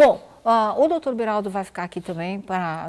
Bom, o doutor Beraldo vai ficar aqui também para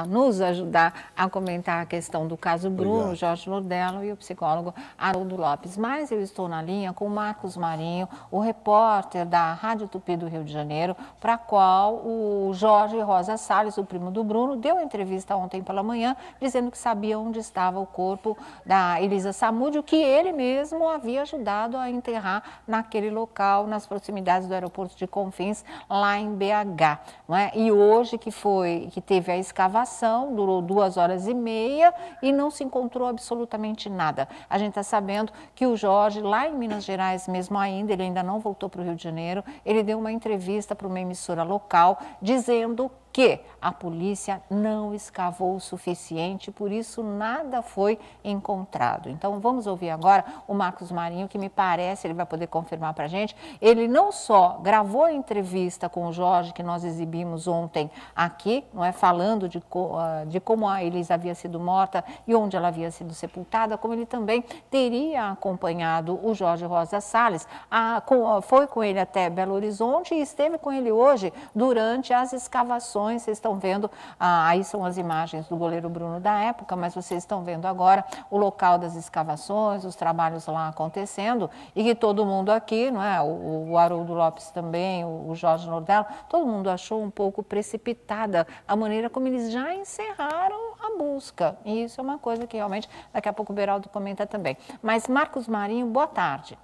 nos ajudar a comentar a questão do caso Bruno, Jorge Nordello e o psicólogo Haroldo Lopes. Mas eu estou na linha com o Marcos Marinho, o repórter da Rádio Tupi do Rio de Janeiro, para a qual o Jorge Rosa Salles, o primo do Bruno, deu entrevista ontem pela manhã, dizendo que sabia onde estava o corpo da Elisa Samúdio, que ele mesmo havia ajudado a enterrar naquele local, nas proximidades do aeroporto de Confins, lá em BH, não é? E hoje que teve a escavação, durou 2h30 e não se encontrou absolutamente nada. A gente está sabendo que o Jorge, lá em Minas Gerais mesmo ainda, ele ainda não voltou para o Rio de Janeiro, ele deu uma entrevista para uma emissora local dizendo que a polícia não escavou o suficiente, por isso nada foi encontrado. Então vamos ouvir agora o Marcos Marinho, que me parece, ele vai poder confirmar para a gente, ele não só gravou a entrevista com o Jorge, que nós exibimos ontem aqui, não é, falando de como a Elisa havia sido morta e onde ela havia sido sepultada, como ele também teria acompanhado o Jorge Rosa Salles, foi com ele até Belo Horizonte e esteve com ele hoje durante as escavações. Vocês estão vendo, aí são as imagens do goleiro Bruno da época, mas vocês estão vendo agora o local das escavações, os trabalhos lá acontecendo e que todo mundo aqui, não é? O Haroldo Lopes também, o Jorge Nordello, todo mundo achou um pouco precipitada a maneira como eles já encerraram a busca. E isso é uma coisa que realmente daqui a pouco o Beraldo comenta também. Mas Marcos Marinho, boa tarde.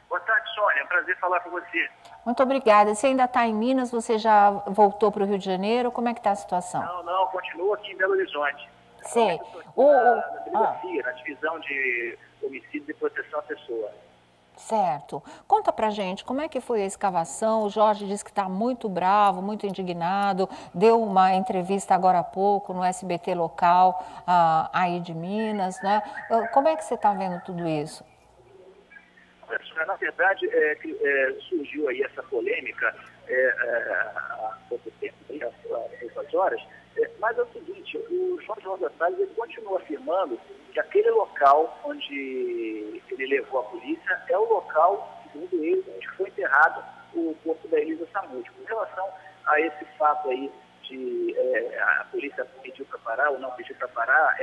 Boa tarde, Sônia. É um prazer falar com você. Muito obrigada. Você ainda está em Minas? Você já voltou para o Rio de Janeiro? Como é que está a situação? Não, continuo aqui em Belo Horizonte. Sei. Na divisão de homicídios e proteção à pessoa. Certo. Conta pra gente, como é que foi a escavação? O Jorge disse que está muito bravo, muito indignado, deu uma entrevista agora há pouco no SBT local aí de Minas, né? Como é que você está vendo tudo isso? Na verdade, surgiu aí essa polêmica há pouco tempo, há poucas horas, mas é o seguinte, o Jorge Rosa Salles ele continua afirmando que aquele local onde ele levou a polícia é o local, segundo ele, onde foi enterrado o corpo da Elisa Samúdio. Com relação a esse fato aí de a polícia pediu para parar ou não pediu para parar,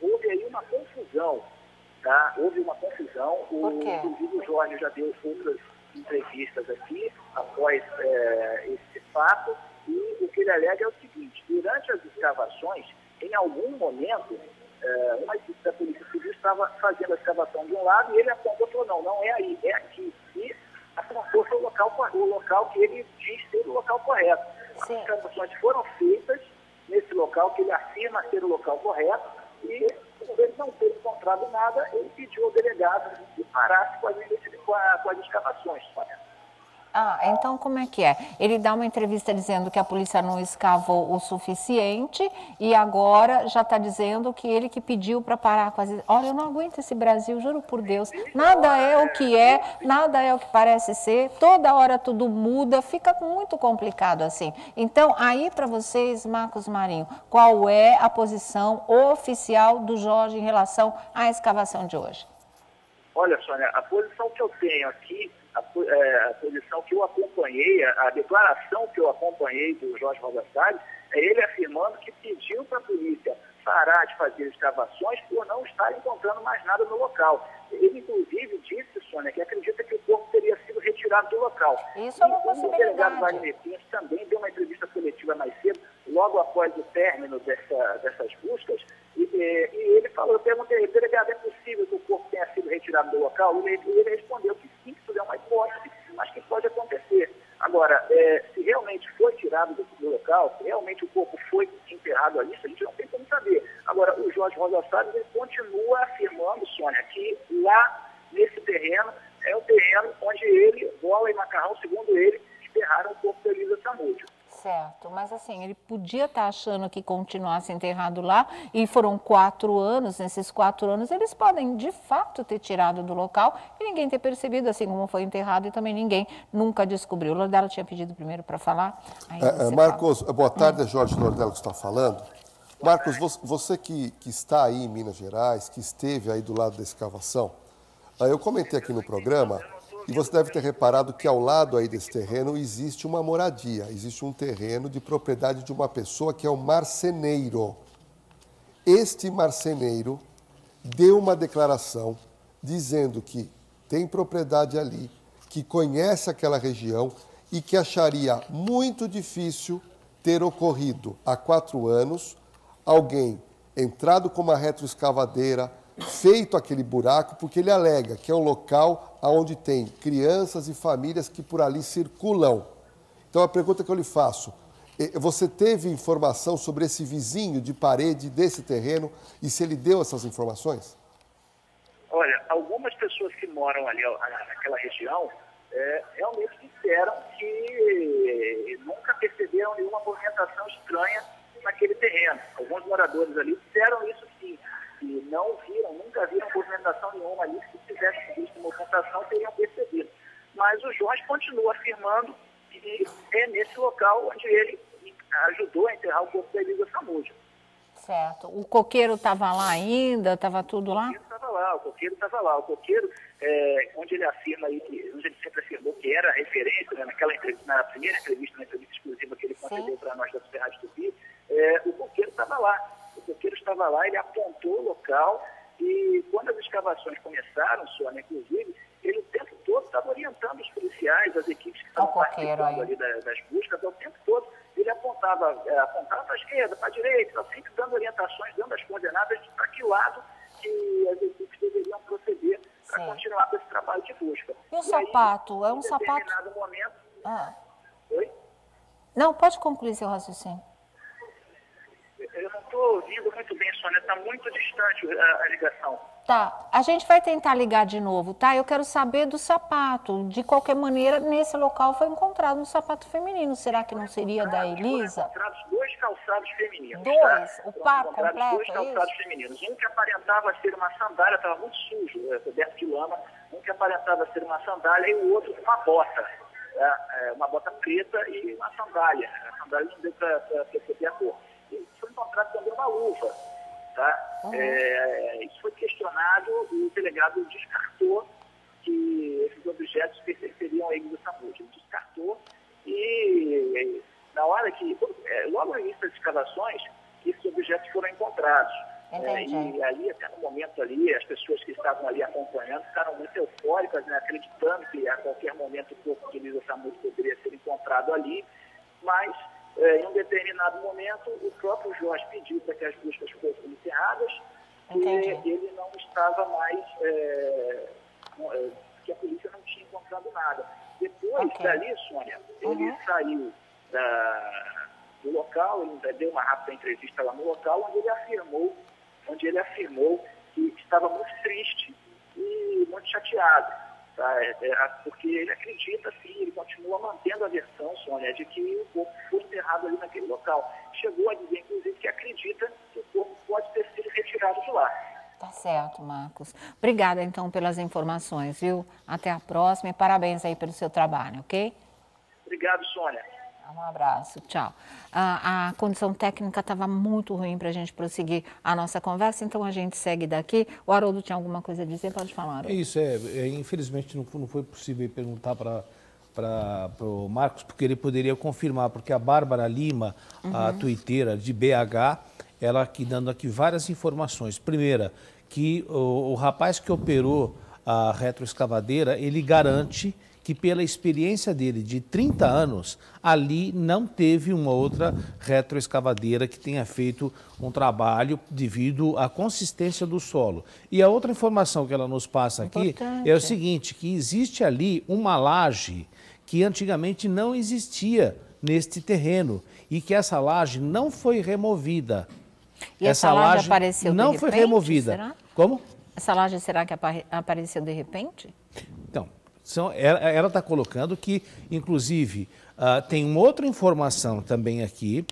houve aí uma confusão. Tá? Houve uma confusão, inclusive o Jorge já deu outras entrevistas aqui após esse fato, e o que ele alega é o seguinte: durante as escavações, em algum momento, uma equipe da Polícia Civil estava fazendo a escavação de um lado e ele apontou e falou, não é aí, é aqui. E apontou para o local que ele diz ser o local correto. Sim. As escavações foram feitas nesse local que ele afirma ser o local correto e, por ele não ter encontrado nada, ele pediu ao delegado que parasse com as escavações. Então como é que é? Ele dá uma entrevista dizendo que a polícia não escavou o suficiente e agora já está dizendo que ele que pediu para parar com as... Olha, eu não aguento esse Brasil, juro por Deus. Nada é o que é, nada é o que parece ser, toda hora tudo muda, fica muito complicado assim. Então, aí para vocês, Marcos Marinho, qual é a posição oficial do Jorge em relação à escavação de hoje? Olha, Sônia, a posição que eu tenho aqui, a posição que eu acompanhei, a declaração que eu acompanhei do Jorge Rosa Salles, é ele afirmando que pediu para a polícia parar de fazer escavações por não estar encontrando mais nada no local. Ele, inclusive, disse, Sônia, que acredita que o corpo teria sido retirado do local. Isso é uma possibilidade. O delegado Wagner Pinto também deu uma entrevista coletiva mais cedo, logo após o término dessas buscas, e ele falou, eu perguntei, delegado, é possível que o corpo tenha sido retirado do local? E ele respondeu que sim, isso é uma hipótese, mas que pode acontecer. Agora, se realmente foi tirado do local, se realmente o corpo foi enterrado ali, isso a gente não tem como saber. Agora, o Jorge Rosa Salles ele continua afirmando, Sônia, que lá nesse terreno é o terreno onde ele, Bola e Macarrão, segundo ele, enterraram o corpo da Elisa Samúdio. Certo, mas assim, ele podia estar achando que continuasse enterrado lá e foram 4 anos, nesses 4 anos eles podem de fato ter tirado do local e ninguém ter percebido assim como foi enterrado e também ninguém nunca descobriu. O Nordello tinha pedido primeiro para falar. Marcos, boa tarde, é Jorge Nordello que está falando. Marcos, você que está aí em Minas Gerais, que esteve aí do lado da escavação, eu comentei aqui no programa E você deve ter reparado que ao lado aí desse terreno existe uma moradia, existe um terreno de propriedade de uma pessoa que é o marceneiro. Este marceneiro deu uma declaração dizendo que tem propriedade ali, que conhece aquela região e que acharia muito difícil ter ocorrido há 4 anos alguém entrado com uma retroescavadeira, feito aquele buraco, porque ele alega que é um local onde tem crianças e famílias que por ali circulam. Então a pergunta que eu lhe faço, você teve informação sobre esse vizinho de parede desse terreno e se ele deu essas informações? Olha, algumas pessoas que moram ali naquela região realmente disseram que nunca perceberam nenhuma movimentação estranha naquele terreno. Alguns moradores ali disseram isso sim, que nunca viram movimentação nenhuma ali, que se tivessem visto movimentação teriam percebido. Mas o Jorge continua afirmando que é nesse local onde ele ajudou a enterrar o corpo da Elisa Samúdio. Certo. O coqueiro estava lá ainda? Estava tudo lá? O coqueiro estava lá. O coqueiro, onde ele afirma aí, onde ele sempre afirmou que era referência, né, na primeira entrevista exclusiva que ele concedeu para nós da Super Rádio Tupi, o coqueiro estava lá. O coqueiro estava lá, ele apontou o local e quando as escavações começaram, Sônia, inclusive, ele o tempo todo estava orientando os policiais, as equipes que estavam participando ali das buscas, o tempo todo ele apontava para a esquerda, para a direita, sempre dando orientações, dando as coordenadas de para que lado que as equipes deveriam proceder para continuar com esse trabalho de busca. E o sapato? É um sapato? Em determinado momento... Oi? Não, pode concluir seu raciocínio. Eu não estou ouvindo muito bem, Sônia, está muito distante a ligação. Tá, a gente vai tentar ligar de novo, tá? Eu quero saber do sapato. De qualquer maneira, nesse local foi encontrado um sapato feminino. Será que não seria da Elisa? Foram encontrados 2 calçados femininos. 2? Tá? O par completo, 2 calçados femininos. Um que aparentava ser uma sandália, estava muito sujo, coberto de lama. Um que aparentava ser uma sandália e o outro uma bota. Uma bota preta e uma sandália. A sandália não deu para perceber a cor. E foi encontrado também uma luva. Tá? Isso foi questionado e o delegado descartou que esses objetos pertenceriam a Elisa Samúdio. Ele descartou e na hora que, logo no início das escavações, esses objetos foram encontrados. E ali, até no momento ali, as pessoas que estavam ali acompanhando ficaram muito eufóricas, né, acreditando que a qualquer momento o corpo de Elisa Samúdio poderia ser encontrado ali, mas em um determinado momento, o próprio Jorge pediu para que as buscas fossem encerradas e ele não estava mais, que a polícia não tinha encontrado nada. Depois dali, Sônia, ele saiu do local, ele ainda deu uma rápida entrevista lá no local, onde ele afirmou que estava muito triste e muito chateado. Tá? Porque ele acredita, sim, ele continua mantendo a versão, Sônia, de que o corpo foi enterrado ali naquele local. Chegou a dizer, inclusive, que acredita que o corpo pode ter sido retirado de lá. Tá certo, Marcos. Obrigada, então, pelas informações, viu? Até a próxima e parabéns aí pelo seu trabalho, ok? Obrigado, Sônia. Um abraço, tchau. A condição técnica estava muito ruim para a gente prosseguir a nossa conversa, então a gente segue daqui. O Haroldo tinha alguma coisa a dizer? Pode falar, Haroldo. É isso, infelizmente não foi possível perguntar para o Marcos, porque ele poderia confirmar, porque a Bárbara Lima, a tuiteira de BH, ela aqui dando aqui várias informações. Primeira, que o rapaz que operou a retroescavadeira, ele garante que pela experiência dele de 30 anos, ali não teve uma outra retroescavadeira que tenha feito um trabalho devido à consistência do solo. E a outra informação que ela nos passa aqui é o seguinte, que existe ali uma laje que antigamente não existia neste terreno e que essa laje não foi removida. E essa laje apareceu não de foi repente, removida. Será? Como? Essa laje será que apareceu de repente? Então, ela está colocando que, inclusive, tem uma outra informação também aqui,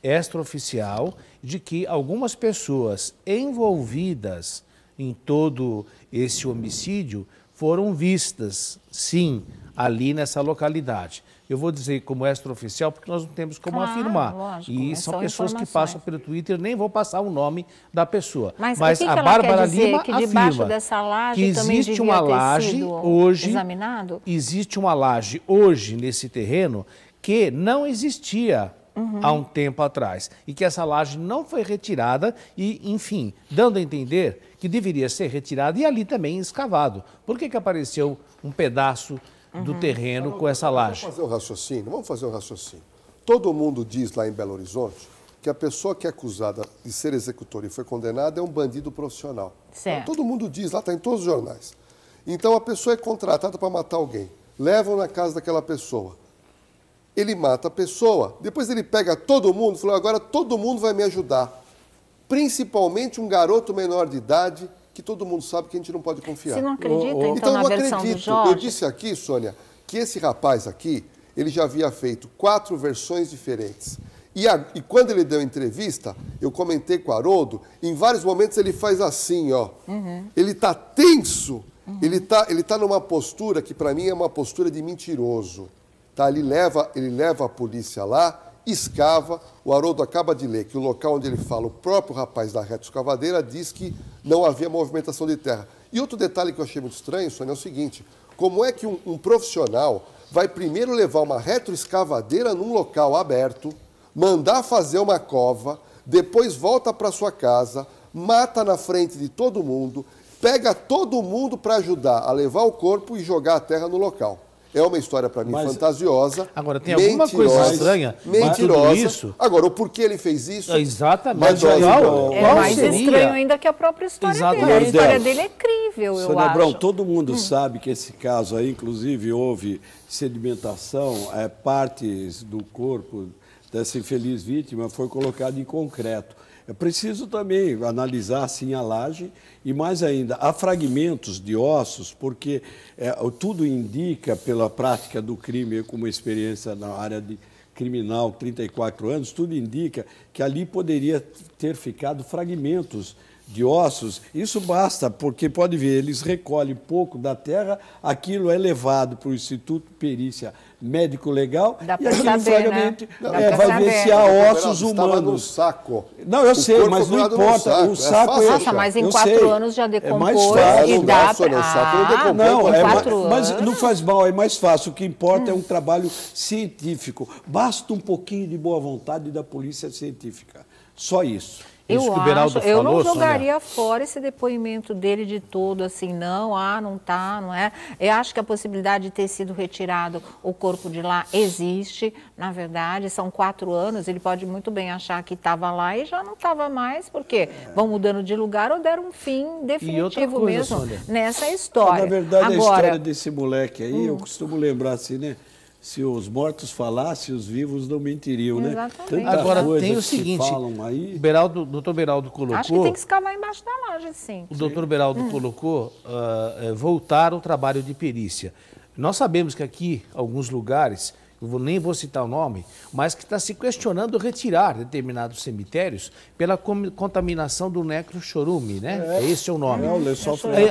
extraoficial, de que algumas pessoas envolvidas em todo esse homicídio foram vistas, sim, ali nessa localidade. Eu vou dizer como extraoficial porque nós não temos como afirmar. Lógico, e são pessoas que informações. passam pelo Twitter, nem vou passar o nome da pessoa. Mas Mas o que a ela Bárbara quer dizer? Lima Que debaixo afirma dessa laje que também existe devia uma ter laje sido hoje, examinado? existe uma laje hoje nesse terreno que não existia há um tempo atrás e que essa laje não foi retirada e, enfim, dando a entender que deveria ser retirada e ali também escavado. Por que apareceu um pedaço do terreno com essa laje? Vamos fazer um raciocínio. Todo mundo diz lá em Belo Horizonte que a pessoa que é acusada de ser executora e foi condenada é um bandido profissional. Certo. Então, todo mundo diz, lá está em todos os jornais. Então a pessoa é contratada para matar alguém. Levam na casa daquela pessoa. Ele mata a pessoa, depois ele pega todo mundo e fala, agora todo mundo vai me ajudar. Principalmente um garoto menor de idade, que todo mundo sabe que a gente não pode confiar. Você não acredita, então, Então, na eu versão do acredito. Jorge? Eu disse aqui, Sônia, que esse rapaz aqui, ele já havia feito 4 versões diferentes. E quando ele deu entrevista, eu comentei com o Haroldo, em vários momentos ele faz assim, ó. Ele está tenso, ele tá numa postura que para mim é uma postura de mentiroso. Tá? Ele leva a polícia lá, escava, o Haroldo acaba de ler que o local onde ele fala, o próprio rapaz da retroescavadeira diz que não havia movimentação de terra. E outro detalhe que eu achei muito estranho, Sônia, é o seguinte, como é que um profissional vai primeiro levar uma retroescavadeira num local aberto, mandar fazer uma cova, depois volta para sua casa, mata na frente de todo mundo, pega todo mundo para ajudar a levar o corpo e jogar a terra no local? É uma história, para mim, fantasiosa. Agora, tem alguma coisa estranha mentirosa. Isso? Agora, o porquê ele fez isso? Exatamente. É mais estranho ainda que a própria história dele. A história dele é crível, eu Sônia acho. Abrão, todo mundo sabe que esse caso aí, inclusive, houve sedimentação, partes do corpo dessa infeliz vítima foi colocado em concreto. É preciso também analisar, assim, a laje e, mais ainda, há fragmentos de ossos, porque tudo indica, pela prática do crime, como experiência na área de criminal, 34 anos, tudo indica que ali poderia ter ficado fragmentos de ossos. Isso basta, porque pode ver, eles recolhem pouco da terra, aquilo é levado para o Instituto Perícia Médico-Legal e aquele fragmento vai ver se há ossos humanos. Estava no saco. Não, eu sei, mas não importa. O saco Nossa, mas em 4 anos já decompôs e dá para... Mas não faz mal, é mais fácil. O que importa é um trabalho científico. Basta um pouquinho de boa vontade da polícia científica. Só isso. Eu não jogaria fora esse depoimento dele de todo, assim, não tá, não é. Eu acho que a possibilidade de ter sido retirado o corpo de lá existe, na verdade, são 4 anos, ele pode muito bem achar que estava lá e já não estava mais, porque vão mudando de lugar ou deram um fim definitivo mesmo nessa história. Na verdade, a história desse moleque aí, eu costumo lembrar assim, né? Se os mortos falassem, os vivos não mentiriam, né? Exatamente. Agora, tem o seguinte, o doutor Beraldo colocou... Acho que tem que escavar embaixo da laje, sim. O doutor Beraldo colocou voltar ao trabalho de perícia. Nós sabemos que aqui, alguns lugares, nem vou citar o nome, mas que está se questionando retirar determinados cemitérios pela contaminação do necrochorume, né? Esse é o nome.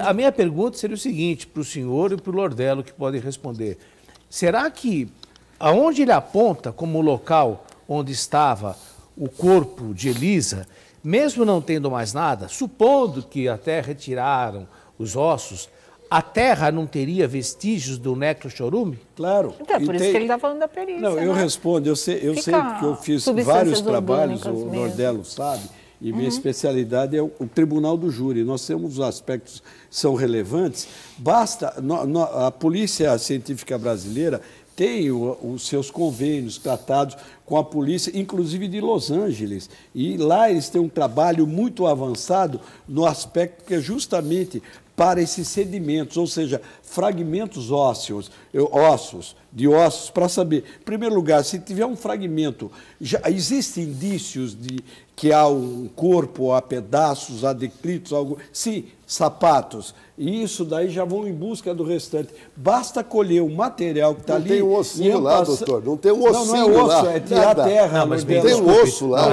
A minha pergunta seria o seguinte, para o senhor e para o Lordello, que podem responder. Será que, aonde ele aponta como local onde estava o corpo de Elisa, mesmo não tendo mais nada, supondo que até retiraram os ossos, a terra não teria vestígios do necrochorume? Claro. Então, por isso que ele está falando da perícia. Não, eu respondo, eu sei porque eu fiz vários trabalhos, o Lordello sabe, e minha especialidade é o tribunal do júri. Nós temos os aspectos que são relevantes. Basta, a Polícia Científica Brasileira tem os seus convênios, tratados com a polícia, inclusive de Los Angeles. E lá eles têm um trabalho muito avançado no aspecto que é justamente para esses sedimentos, ou seja, fragmentos ossos, para saber, em primeiro lugar, se tiver um fragmento, já existem indícios de que há um corpo, há pedaços, há detritos, algo, sim, sapatos, e isso daí já vão em busca do restante. Basta colher o material que está ali... Não tem um ossinho lá, doutor, não tem um ossinho lá. Não é osso, é tirar a terra. Não, mas tem um osso lá.